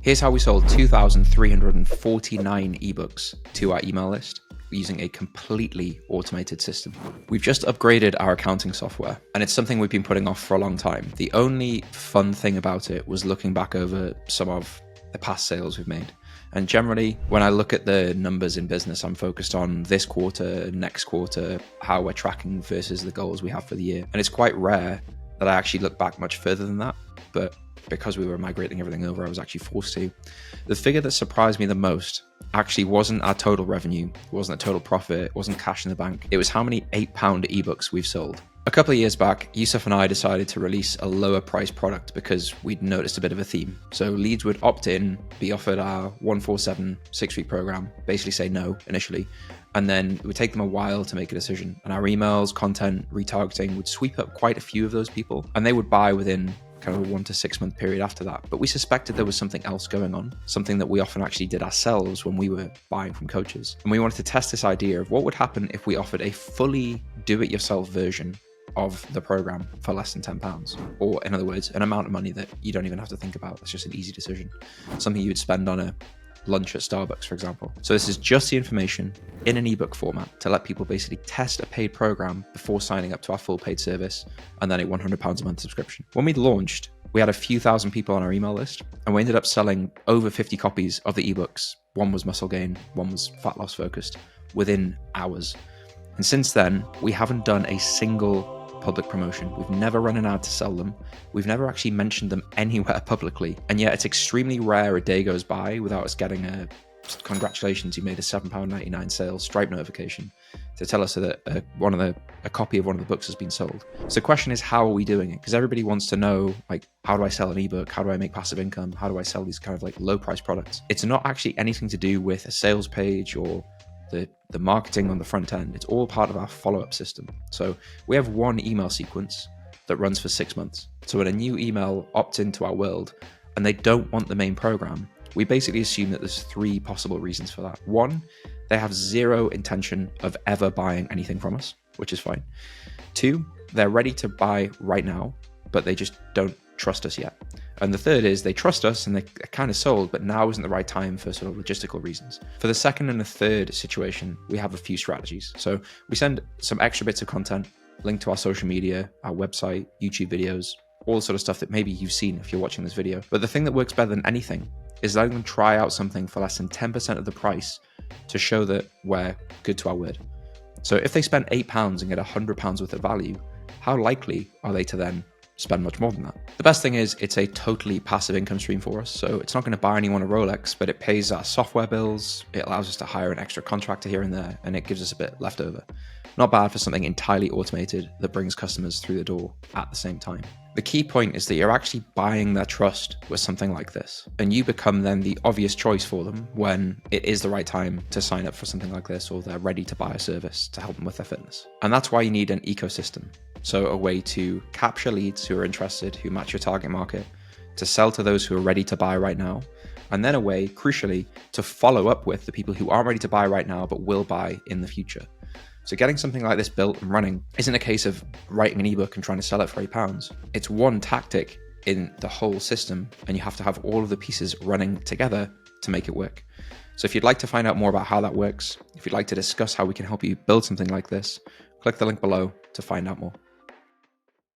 Here's how we sold 2,349 ebooks to our email list using a completely automated system. We've just upgraded our accounting software, and it's something we've been putting off for a long time. The only fun thing about it was looking back over some of the past sales we've made. And generally, when I look at the numbers in business, I'm focused on this quarter, next quarter, how we're tracking versus the goals we have for the year. And it's quite rare that I actually look back much further than that. But because we were migrating everything over, I was actually forced to. The figure that surprised me the most actually wasn't our total revenue, it wasn't a total profit, it wasn't cash in the bank. It was how many £8 ebooks we've sold. A couple of years back, Yusuf and I decided to release a lower price product because we'd noticed a bit of a theme. So leads would opt in, be offered our 147 6-week program, basically say no initially, and then it would take them a while to make a decision. And our emails, content, retargeting would sweep up quite a few of those people, and they would buy within kind of a 1 to 6 month period after that. But we suspected there was something else going on, something that we often actually did ourselves when we were buying from coaches. And we wanted to test this idea of what would happen if we offered a fully do-it-yourself version of the program for less than £10, or in other words, an amount of money that you don't even have to think about. It's just an easy decision, something you would spend on a lunch at Starbucks, for example. So this is just the information in an ebook format to let people basically test a paid program before signing up to our full paid service, and then a £100 a month subscription. When we launched, we had a few thousand people on our email list, and we ended up selling over 50 copies of the ebooks. One was muscle gain, one was fat loss focused, within hours. And since then, we haven't done a single public promotion. We've never run an ad to sell them. We've never actually mentioned them anywhere publicly. And yet it's extremely rare a day goes by without us getting a congratulations, you made a £7.99 sale Stripe notification to tell us that a copy of one of the books has been sold. So the question is, how are we doing it? Because everybody wants to know, like, how do I sell an ebook? How do I make passive income? How do I sell these kind of like low price products? It's not actually anything to do with a sales page or the marketing on the front end. It's all part of our follow-up system. So we have one email sequence that runs for 6 months. So when a new email opts into our world and they don't want the main program, we basically assume that there's 3 possible reasons for that. 1, they have zero intention of ever buying anything from us, which is fine. 2, they're ready to buy right now, but they just don't trust us yet. And the third is they trust us and they're kind of sold, but now isn't the right time for sort of logistical reasons. For the second and the third situation, we have a few strategies. So we send some extra bits of content, link to our social media, our website, YouTube videos, all the sort of stuff that maybe you've seen if you're watching this video. But the thing that works better than anything is letting them try out something for less than 10% of the price to show that we're good to our word. So if they spend £8 and get £100 worth of value, how likely are they to then spend much more than that? The best thing is it's a totally passive income stream for us. So it's not going to buy anyone a Rolex, but it pays our software bills. It allows us to hire an extra contractor here and there, and it gives us a bit left over. Not bad for something entirely automated that brings customers through the door at the same time. The key point is that you're actually buying their trust with something like this, and you become then the obvious choice for them when it is the right time to sign up for something like this, or they're ready to buy a service to help them with their fitness. And that's why you need an ecosystem. So a way to capture leads who are interested, who match your target market, to sell to those who are ready to buy right now, and then a way, crucially, to follow up with the people who aren't ready to buy right now but will buy in the future. So getting something like this built and running isn't a case of writing an ebook and trying to sell it for £8. It's one tactic in the whole system, and you have to have all of the pieces running together to make it work. So if you'd like to find out more about how that works, if you'd like to discuss how we can help you build something like this, click the link below to find out more.